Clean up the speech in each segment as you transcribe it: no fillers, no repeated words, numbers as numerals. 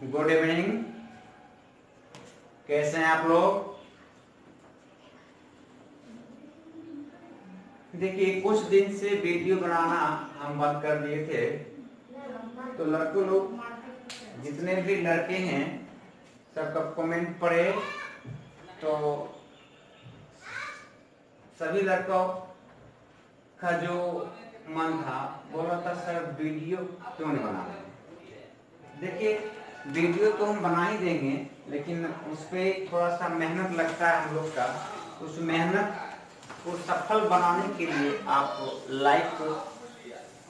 Good evening. कैसे हैं आप लोग? देखिए, कुछ दिन से वीडियो बनाना हम बंद कर दिए थे, तो लड़कों लोग जितने भी लड़के हैं सबका कमेंट पढ़े तो सभी लड़कों का जो मन था बोला था सर वीडियो क्यों नहीं बना रहे। देखिए, वीडियो तो हम बना ही देंगे, लेकिन उस पर थोड़ा सा मेहनत लगता है हम लोग का। उस मेहनत को सफल बनाने के लिए आप लाइक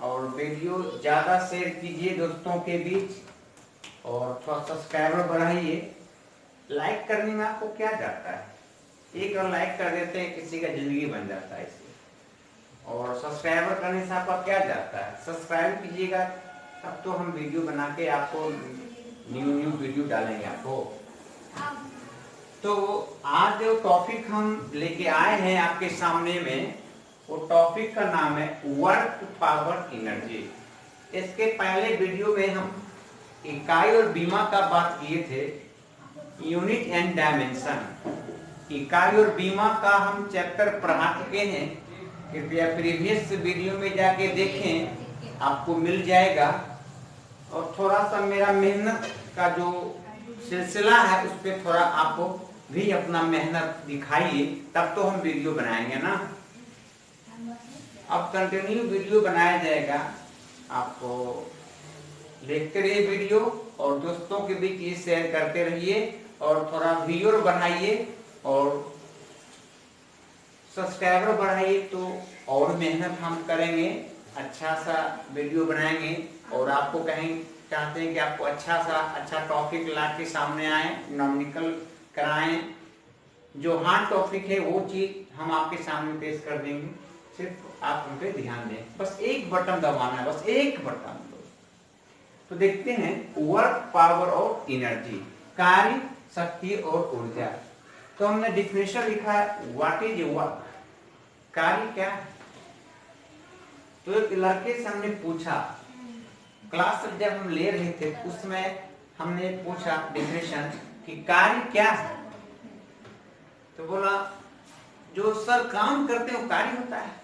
और वीडियो ज़्यादा शेयर कीजिए दोस्तों के बीच और थोड़ा सब्सक्राइबर बढ़ाइए। लाइक करने में आपको क्या जाता है, एक और लाइक कर देते हैं किसी का ज़िंदगी बन जाता है इससे। और सब्सक्राइबर करने से आपका क्या जाता है, सब्सक्राइब कीजिएगा तब तो हम वीडियो बना के आपको न्यू वीडियो डालेंगे आपको। तो आज जो टॉपिक हम लेके आए हैं आपके सामने में, वो टॉपिक का नाम है वर्क पावर एनर्जी। इसके पहले वीडियो में हम इकाई और बीमा का बात किए थे, यूनिट एंड डायमेंशन। इकाई और बीमा का हम चैप्टर पढ़ा चुके हैं, कृपया प्रीवियस वीडियो में जाके देखें, आपको मिल जाएगा। और थोड़ा सा मेरा मेहनत का जो सिलसिला है उस पर थोड़ा आपको भी अपना मेहनत दिखाइए, तब तो हम वीडियो बनाएंगे ना। अब कंटिन्यू वीडियो बनाया जाएगा, आपको देखते रहिए वीडियो और दोस्तों के बीच ये शेयर करते रहिए और थोड़ा व्यूअर बढ़ाइए और सब्सक्राइबर बढ़ाइए, तो और मेहनत हम करेंगे, अच्छा सा वीडियो बनाएंगे। और आपको कहीं चाहते हैं कि आपको अच्छा टॉपिक ला के सामने आए, नॉमिकल कराएं, जो हार्ड टॉपिक है वो चीज हम आपके सामने पेश कर देंगे। सिर्फ आप उन पे ध्यान दें, बस एक बटन दबाना है, बस एक बटन। तो देखते हैं वर्क पावर और एनर्जी, कार्य शक्ति और ऊर्जा। तो हमने डिफिनेशन लिखा है व्हाट इज वर्क, कार्य क्या है। तो एक लड़के से हमने पूछा, क्लास जब हम ले रहे थे उसमें हमने पूछा डिफिनेशन कि कार्य क्या है, तो बोला जो सर काम करते हैं वो कार्य होता है।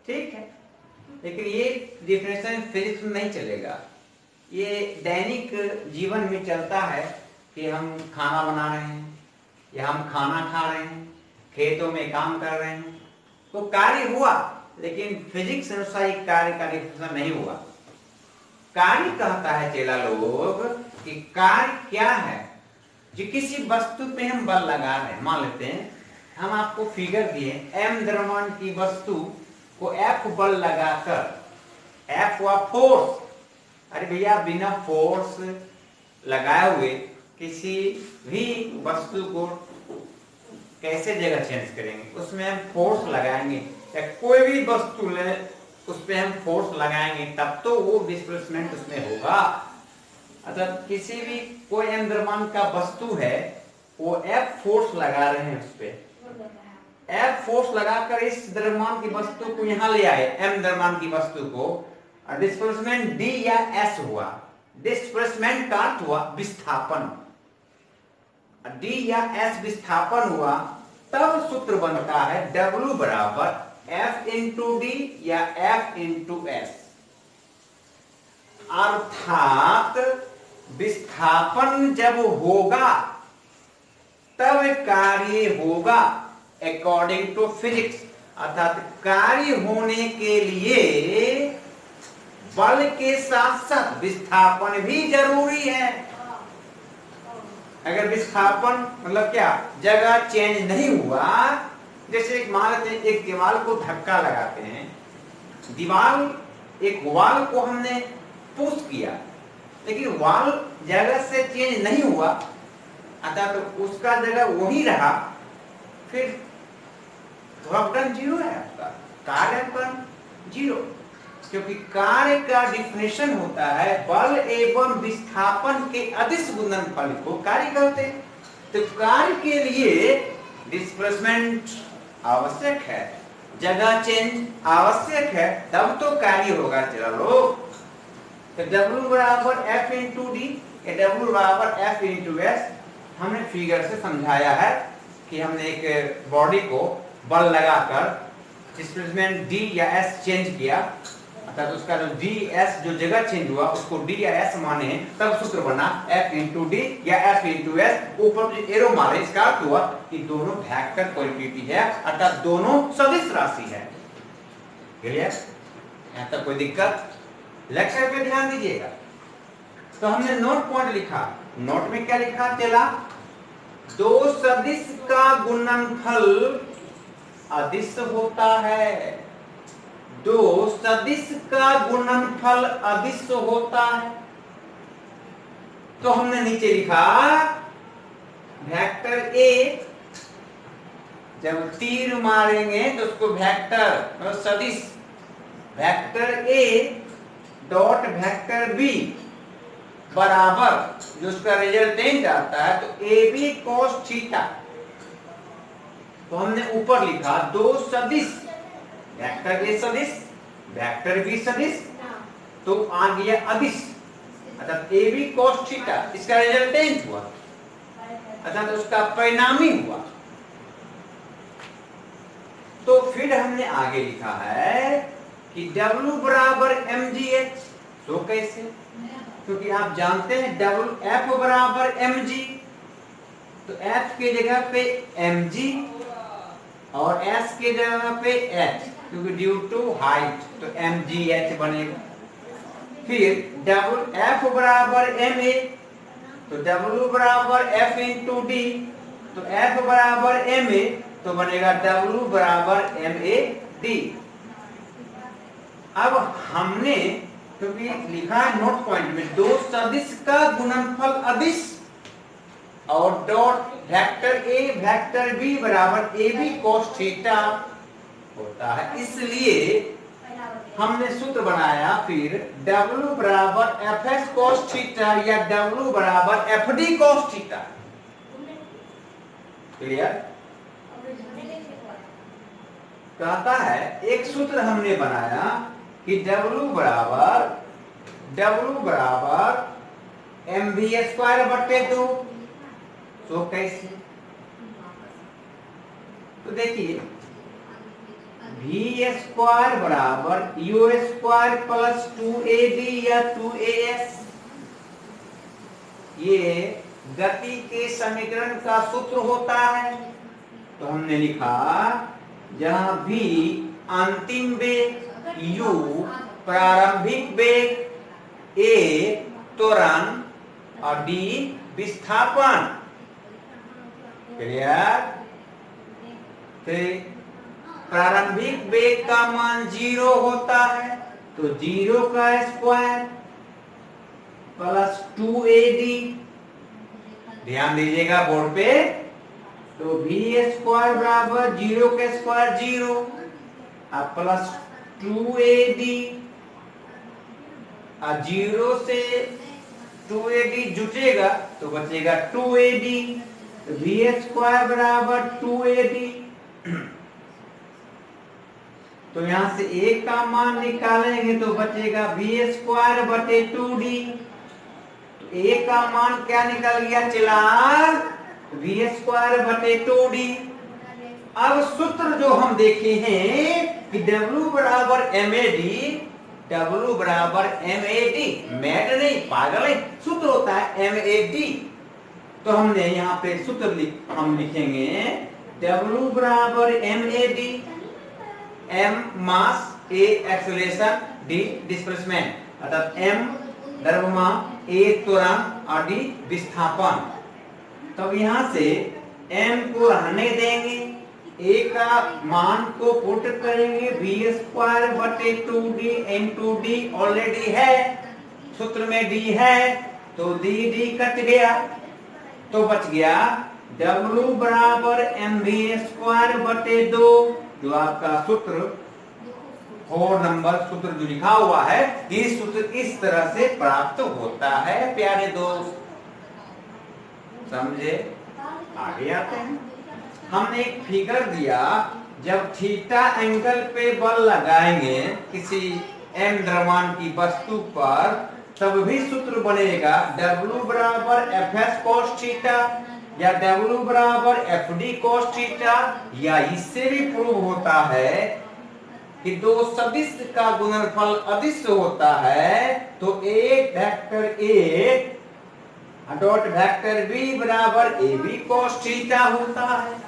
ठीक है, लेकिन ये डिफिनेशन फिजिक्स में नहीं चलेगा, ये दैनिक जीवन में चलता है कि हम खाना बना रहे हैं या हम खाना खा रहे हैं, खेतों में काम कर रहे हैं, तो कार्य हुआ। लेकिन फिजिक्स अनुसार एक कार्य का डिफिनेशन नहीं हुआ। कार्य कहता है चेला लोग कि कार्य क्या है, जो किसी वस्तु पे हम बल लगा रहे हैं। मान लेते हैं हम आपको फिगर दिए, m द्रव्यमान की वस्तु को F बल लगाकर, F हुआ फोर्स। अरे भैया, बिना फोर्स लगाए हुए किसी भी वस्तु को कैसे जगह चेंज करेंगे, उसमें हम फोर्स लगाएंगे। या कोई भी वस्तु ले उस पे हम फोर्स लगाएंगे तब तो वो डिस्प्लेसमेंट उसमें होगा। अतः किसी भी कोई m द्रव्यमान का वस्तु है, वो F फोर्स लगा रहे हैं उस पे, F फोर्स लगाकर इस द्रव्यमान की वस्तु को यहाँ ले आए, m द्रव्यमान की वस्तु को, डिस्प्लेसमेंट D या S हुआ। डिस्प्लेसमेंट का अर्थ हुआ विस्थापन, D या S विस्थापन हुआ, तब सूत्र बनता है W बराबर F इंटू D या F इंटू S। अर्थात विस्थापन जब होगा तब कार्य होगा, अकॉर्डिंग टू फिजिक्स। अर्थात कार्य होने के लिए बल के साथ साथ विस्थापन भी जरूरी है। अगर विस्थापन मतलब क्या, जगह चेंज नहीं हुआ, जैसे एक मान लेते हैं एक दीवार को धक्का लगाते हैं, दीवार एक वॉल को हमने पुश किया, लेकिन वॉल जगह से चेंज नहीं हुआ, अतः तो उसका जगह वही रहा, फिर बटन जीरो है आपका, कार्य पर जीरो। क्योंकि कार्य का डिफिनेशन होता है बल एवं विस्थापन के अदिश गुणनफल को कार्य कहते हैं। तो कार्य के लिए डिस्प्लेसमेंट आवश्यक है, जगह चेंज आवश्यक है, तब तो कार्य होगा। चलो, तो W बराबर F इंटू डी कि W बराबर F इंटू एस, हमने फिगर से समझाया है कि हमने एक बॉडी को बल लगाकर डिस्प्लेसमेंट D या S चेंज किया, अर्थात उसका जो D S जो जगह चेंज हुआ उसको D या S माने, तब सूत्र बना F इंटू D या F इंटू S। ऊपर जो एरो मारे इसका अर्थ हुआ कि दोनों वेक्टर क्वांटिटी है, अर्थात दोनों सदिश राशि है। क्लियर? यहाँ तक कोई दिक्कत? लेक्चर पे ध्यान दीजिएगा। तो हमने नोट पॉइंट लिखा, नोट में क्या लिखा चला, दो सदिश का गुणनफल अदिश होता है, दो सदिश का गुणनफल अदिश होता है। तो हमने नीचे लिखा वेक्टर ए, जब तीर मारेंगे तो उसको वेक्टर सदिश vector A dot vector B बराबर जो उसका रिजल्टेंट आता है तो ए बी कॉस थीटा। तो हमने ऊपर लिखा दो सदिश, वेक्टर ए सदिश वेक्टर बी सदिश, तो आ गया अदिश, अर्थात ए बी कॉस थीटा इसका रिजल्टेंट हुआ, अर्थात उसका परिणामी हुआ। तो फिर हमने आगे लिखा है कि W बराबर mgh। तो कैसे? क्योंकि आप जानते हैं F बराबर mg, तो F के जगह पे mg और S के जगह पे h, क्योंकि ड्यू टू हाइट तो mgh बनेगा। फिर F बराबर ma, तो W बराबर F इंटू D, तो F बराबर ma तो बनेगा W बराबर MAD। अब हमने क्योंकि लिखा है नोट पॉइंट में दो सदिश का गुणनफल अदिश और dot vector A vector B बराबर ए बी कॉस थीटा होता है, इसलिए हमने सूत्र बनाया फिर W बराबर एफ एस कॉस थीटा या W बराबर F D cos theta. Clear? कहता है एक सूत्र हमने बनाया कि W बराबर mv स्क्वायर बटे 2। तो कैसे? तो देखिए v स्क्वायर बराबर u स्क्वायर प्लस 2ad या 2as, ये गति के समीकरण का सूत्र होता है। तो हमने लिखा जहां v अंतिम वेग, u प्रारंभिक वेग, a त्वरण और d विस्थापन। क्लियर? प्रारंभिक वेग का मान 0 होता है, तो 0 का स्क्वायर प्लस 2ad, ध्यान दीजिएगा बोर्ड पे, तो v स्क्वायर बराबर 0 का स्क्वायर 0 और प्लस 2ad, और 0 से 2ad जुटेगा तो बचेगा 2ad, तो v स्क्वायर बराबर 2ad। तो यहां से a का मान निकालेंगे तो बचेगा v स्क्वायर बटे 2d। तो a का मान क्या निकल गया चला, v स्क्वायर बटे 2d। अब सूत्र जो हम देखे हैं कि W बराबर MAD, W बराबर MAD, मैड नहीं पागल है, सूत्र होता है MAD। तो हमने यहाँ पे सूत्र हम लिखेंगे W बराबर MAD, M mass, A acceleration, D displacement, अर्थात M द्रव्यमान, A त्वरण और D विस्थापन। तब यहाँ से M को रहने देंगे, A का मान को पुट करेंगे, v स्क्वायर बटे 2d इंटू d ऑलरेडी है, सूत्र में d है तो d कट गया, तो बच गया W बराबर mv स्क्वायर बटे 2, जो आपका सूत्र 4 नंबर सूत्र जो लिखा हुआ है, ये सूत्र इस तरह से प्राप्त होता है। प्यारे दोस्त समझे? आगे आते हैं। हमने एक फिगर दिया, जब थीटा एंगल पे बल लगाएंगे किसी m द्रव्यमान की वस्तु पर, तब भी सूत्र बनेगा W बराबर FS cos थीटा या W बराबर FD cos थीटा, या इससे भी प्रूव होता है कि दो सदिश का गुणनफल अदिश होता है, तो A vector A dot vector B बराबर AB cos थीटा होता है।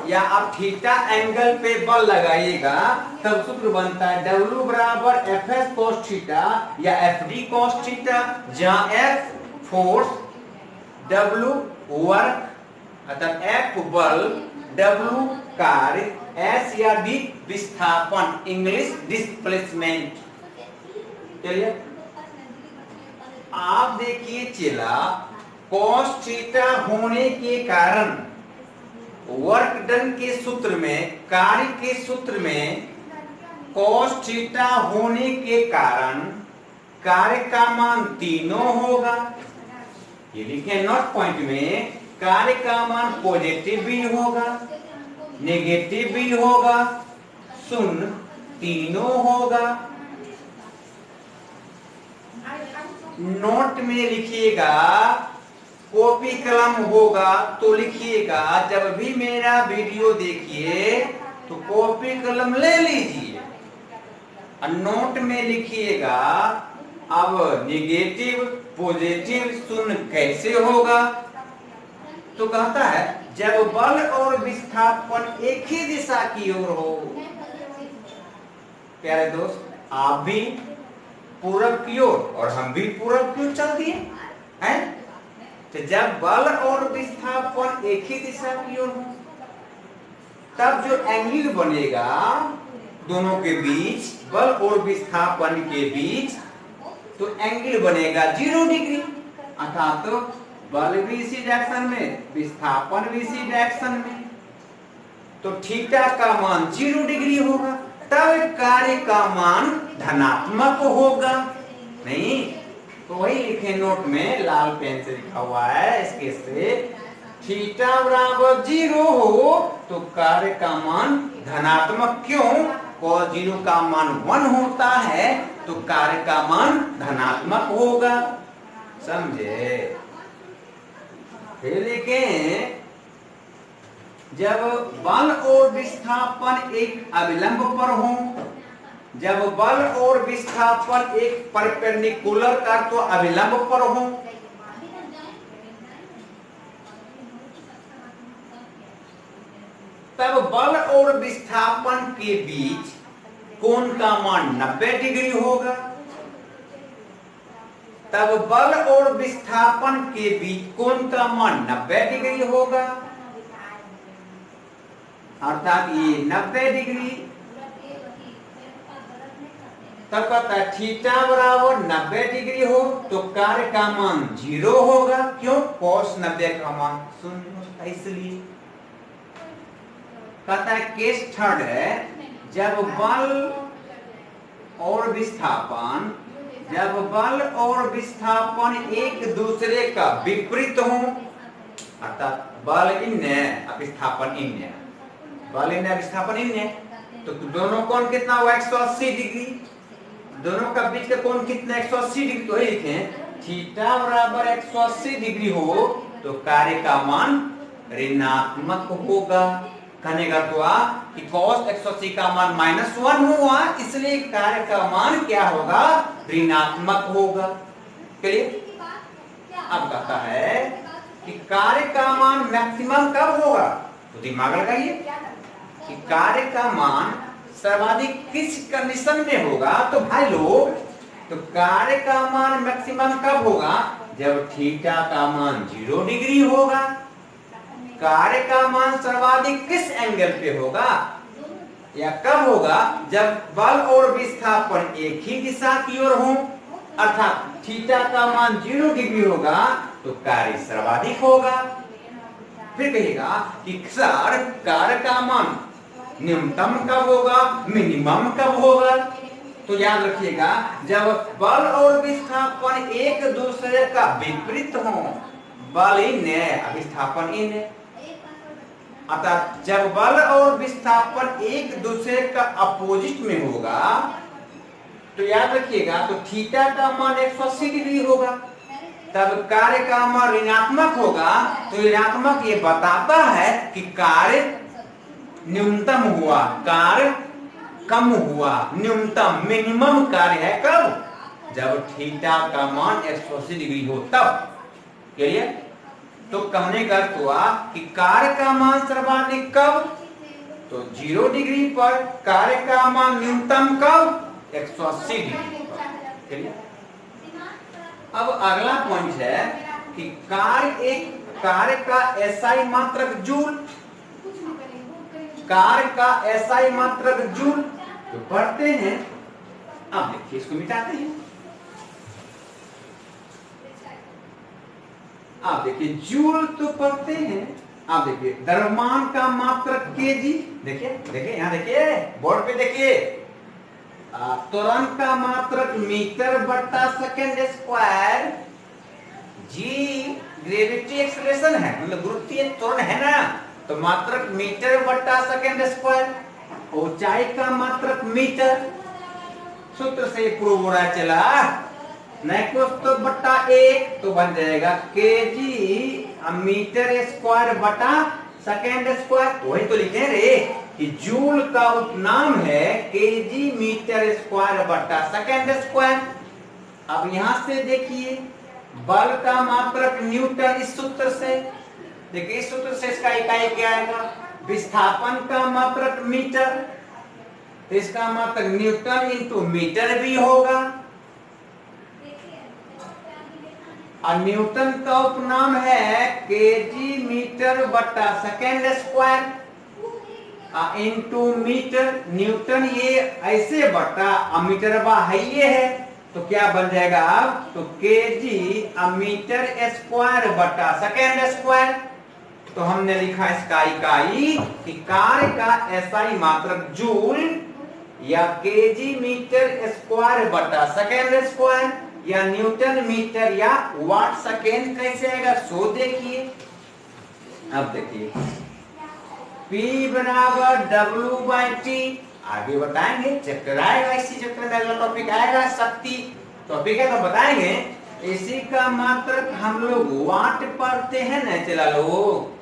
या आप थीटा एंगल पे बल लगाइएगा तब सूत्र बनता है W बराबर FS cos थीटा या FD cos थीटा, जहां F फोर्स, W वर्क अर्थात F बल, W कार्य, S या D विस्थापन, इंग्लिश डिस्प्लेसमेंट। चलिए आप देखिए चला, cos थीटा होने के कारण वर्क डन के सूत्र में, कार्य के सूत्र में cos थीटा होने के कारण कार्य का मान तीनों होगा। ये लिखे नोट पॉइंट में, कार्य का मान पॉजिटिव भी होगा, नेगेटिव भी होगा, शून्य तीनों होगा। नोट में लिखिएगा, कॉपी कलम होगा तो लिखिएगा, जब भी मेरा वीडियो देखिए तो कॉपी कलम ले लीजिए और नोट में लिखिएगा। अब नेगेटिव पॉजिटिव शून्य कैसे होगा, तो कहता है जब बल और विस्थापन एक ही दिशा की ओर हो। प्यारे दोस्त, आप भी पूरब की ओर और हम भी पूरब की ओर चल दिए हैं, तो जब बल और विस्थापन एक ही दिशा की ओर हो तब जो एंगल बनेगा दोनों के बीच, बल और विस्थापन के बीच, तो एंगल बनेगा 0 डिग्री। अर्थात तो बल भी इसी डायरेक्शन में, विस्थापन भी इसी डायरेक्शन में, तो थीटा का मान 0 डिग्री होगा। तब कार्य का मान धनात्मक होगा। नहीं तो वही लिखे नोट में, लाल पेन से लिखा हुआ है इसके से, थीटा बराबर 0 हो तो कार्य का मान धनात्मक। क्यों? cos 0 का मान 1 होता है तो कार्य का मान धनात्मक होगा। समझे? फिर देखें, जब बल और विस्थापन एक अभिलंब पर हो, जब बल और विस्थापन एक परपेंडिकुलर का तो अभिलंब पर हो, तब बल और विस्थापन के बीच कोण का मान 90 डिग्री होगा। तब बल और विस्थापन के बीच कोण का मान 90 डिग्री होगा, अर्थात ये 90 डिग्री। तब कहता है थीटा बराबर 90 डिग्री हो तो कार्य का मान 0 होगा। क्यों? cos 90 का मान 0 होता है, इसलिए। कहता है केस थर्ड है, जब बल और विस्थापन, जब बल और विस्थापन एक दूसरे का विपरीत हो, अर्थात बल इन्ने विस्थापन इन्ने, बल इन्ने विस्थापन इन्ने, तो दोनों कोण कितना हुआ? 180 डिग्री। दोनों का बीच का कोण कितना? 180 डिग्री। तो लिखें थीटा बराबर 180 डिग्री हो तो कार्य का मान ऋणात्मक होगा। कहने का तो कि cos 180 का मान -1 हुआ, इसलिए कार्य का मान क्या होगा? ऋणात्मक होगा। चलिए अब कहता है कि कार्य का मान मैक्सिमम कब होगा, तो दिमाग लगाइए कि कार्य का मान सर्वाधिक किस कंडीशन में होगा। तो भाई लोग, तो कार्य का मान मैक्सिमम कब होगा? जब थीटा का मान 0 डिग्री होगा। कार्य का मान सर्वाधिक किस एंगल पे होगा या कब होगा? जब बल और विस्थापन एक ही दिशा की ओर हो, अर्थात थीटा का मान 0 डिग्री होगा तो कार्य सर्वाधिक होगा। फिर कहेगा कि सर कार्य का मान न्यूनतम कब होगा, मिनिमम कब होगा? तो याद रखिएगा, जब बल और विस्थापन एक दूसरे का विपरीत हो, बल इन्ने विस्थापन इन्ने, अर्थात जब बल और विस्थापन एक दूसरे का अपोजिट में होगा तो याद रखिएगा, तो थीटा का मान 180 डिग्री होगा, तब कार्य का मान ऋणात्मक होगा। तो ऋणात्मक ये बताता है कि कार्य न्यूनतम हुआ, कार्य कम हुआ, न्यूनतम मिनिमम कार्य है कब, जब थीटा का मान 180 डिग्री हो तब। क्लियर? तो कहने का अर्थ हुआ कि कार्य का मान सर्वाधिक कब, तो 0 डिग्री पर, कार्य का मान न्यूनतम कब, 180 डिग्री पर। क्लियर? अब अगला पॉइंट है कि कार्य का एसआई मात्रक जूल, कार्य का एसआई मात्रक जूल तो पढ़ते हैं। अब देखिए, इसको मिटाते हैं। आप देखिए, जूल तो पढ़ते हैं। आप देखिए, द्रव्यमान का मात्रक केजी, देखिए देखिए यहां देखिए, बोर्ड पे देखिए, त्वरण का मात्रक मीटर बट्टा सेकंड स्क्वायर। जी ग्रेविटी एक्सेलरेशन है, मतलब गुरुत्वीय त्वरण है ना, तो मात्रक मीटर बट्टा सेकंड स्क्वायर। ऊंचाई का मात्रक मीटर, सूत्र से प्रूव हो रहा चला, नहीं कुछ तो बट्टा 1 तो बन जाएगा केजी मीटर स्क्वायर बटा सेकंड स्क्वायर। वही तो लिखे रे कि जूल का उपनाम है केजी मीटर स्क्वायर बटा सेकंड स्क्वायर। अब यहां से देखिए, बल का मात्रक न्यूटन, इस सूत्र से देखिए, इस सूत्र से इसका इकाई क्या आएगा, विस्थापन का मात्रक मीटर, तो इसका मात्रक न्यूटन इंटू मीटर भी होगा। और न्यूटन का उपनाम है केजी मीटर बटा second square into metre. Newton ये ऐसे बटा मीटर बा है ये है, तो क्या बन जाएगा अब, तो केजी मीटर स्क्वायर बटा सेकंड स्क्वायर। तो हमने लिखा इसका इकाई कि कार्य का एसआई मात्रक जूल या केजी मीटर स्क्वायर बटा सेकंड स्क्वायर या न्यूटन मीटर या वाट सेकेंड कैसे आएगा, सो देखिए। अब देखिए, P बराबर W/T, आगे बताएंगे, चैप्टर आएगा, इसी चैप्टर में अगला टॉपिक आएगा, शक्ति टॉपिक है तो बताएंगे। इसी का मात्रक हम लोग वाट पढ़ते हैं ना, चला लो,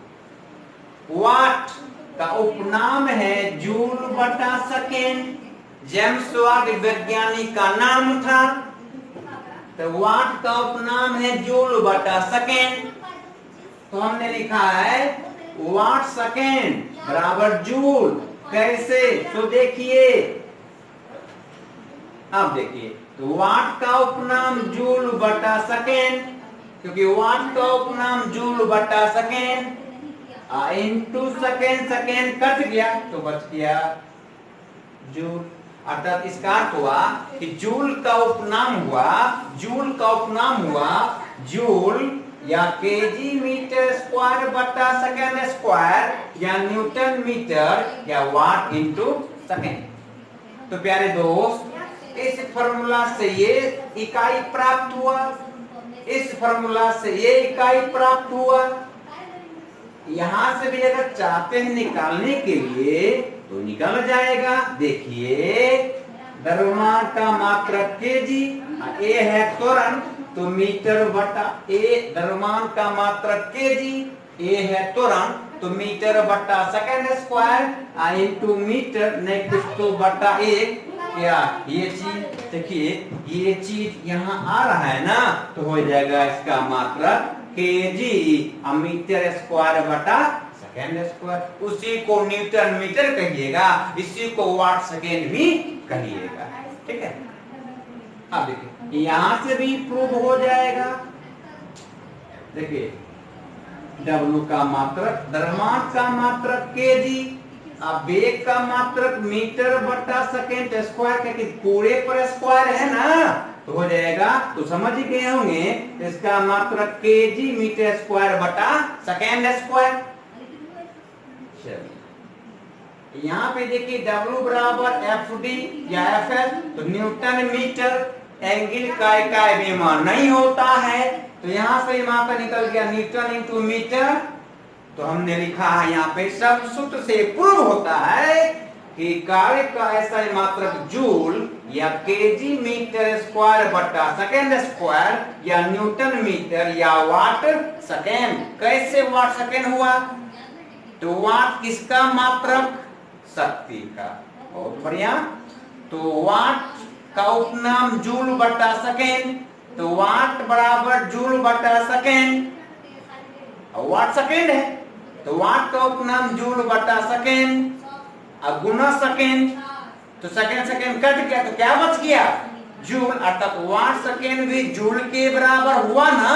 वाट का उपनाम है जूल बटा सेकेंड। जेम्स वाट वैज्ञानिक का नाम था, तो वाट का उपनाम है जूल बटा सेकेंड। तो हमने लिखा है वाट सेकेंड बराबर जूल, कैसे, तो देखिए, अब देखिए, तो वाट का उपनाम जूल बटा सेकेंड, क्योंकि वाट का उपनाम जूल बटा second into second, second cut गया तो बच गया जूल। अर्थात इसका अर्थ हुआ कि जूल का उपनाम हुआ, जूल का उपनाम हुआ जूल या केजी मीटर स्क्वायर बटा सेकंड स्क्वायर या न्यूटन मीटर या वाट इंटू सेकंड। तो प्यारे दोस्त, इस फॉर्मूला से ये इकाई प्राप्त हुआ, इस फॉर्मूला से ये इकाई प्राप्त हुआ। यहां से भी अगर चाहते हैं निकालने के लिए तो निकल जाएगा। देखिए, द्रव्यमान का मात्रक केजी, ए है त्वरण, तो मीटर बटा ए, द्रव्यमान का मात्रक केजी, ए है त्वरण, तो मीटर बटा सेकंड स्क्वायर इंटू मीटर, नहीं कुछ तो बटा 1, क्या ये चीज देखिए, ये चीज यहाँ आ रहा है ना, तो हो जाएगा इसका मात्रक केजी मीटर स्क्वायर बटा सेकंड स्क्वायर। उसी को न्यूटन मीटर कहिएगा, इसी को वाट सेकेंड भी कहिएगा, ठीक है। अब देखिए, यहां से भी प्रूव हो जाएगा। देखिए, W का मात्रक, द्रव्यमान का मात्रक केजी, अब वेग का मात्रक मीटर बटा सेकंड स्क्वायर, क्योंकि पूरे पर स्क्वायर है ना, तो हो जाएगा, तो समझ ही गए होंगे, इसका मात्रक केजी मीटर स्क्वायर बटा सेकंड स्क्वायर। यहाँ पे देखिए, W बराबर FD या FL, तो न्यूटन मीटर, एंगल का इकाई विमान नहीं होता है, तो यहाँ से मात्रा निकल गया न्यूटन इंटू मीटर। तो हमने लिखा है यहाँ पे सब सूत्र से प्रूव होता है कि कार्य का SI मात्रक जूल या केजी मीटर स्क्वायर बटा सेकेंड स्क्वायर या न्यूटन मीटर या वाट सेकेंड। कैसे वाट सेकेंड हुआ? तो वाट किसका मात्रक? शक्ति का। बहुत बढ़िया। तो वाट का उपनाम जूल बटा सेकेंड, तो वाट बराबर जूल बटा सेकेंड, वाट सेकेंड है तो वाट का उपनाम जूल बटा सेकेंड और गुना सेकेंड, तो सेकेंड सेकेंड कट गया तो क्या बच गया? जूल। अर्थात वाट सेकेंड भी जूल के बराबर हुआ ना।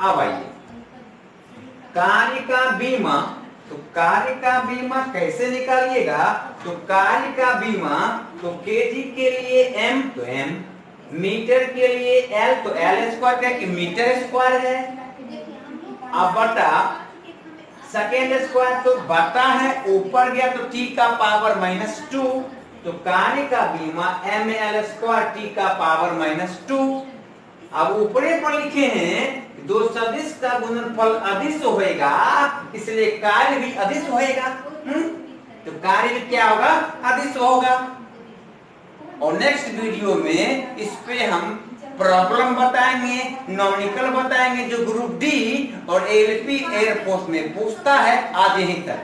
अब आइए कार्य का बीमा। तो कार्य का बीमा कैसे निकालिएगा? तो कार्य का बीमा तो केजी के लिए m तो m, मीटर के लिए l तो l स्क्वायर क्या कि मीटर स्क्वायर है, अब बटा सेकेंड स्क्वायर तो बटा है, ऊपर गया तो t का पावर -2, तो कार्य का बीमा ml स्क्वायर t का पावर -2। अब ऊपरे पर लिखे हैं दो सदिश का गुणनफल अदिश होएगा, इसलिए कार्य भी अदिश होएगा। तो कार्य भी क्या होगा? अदिश होगा। और नेक्स्ट वीडियो में इस पे हम प्रॉब्लम बताएंगे, नॉमिकल बताएंगे जो ग्रुप डी और एलपी एयरफोर्स में पूछता है। आज यहीं तक।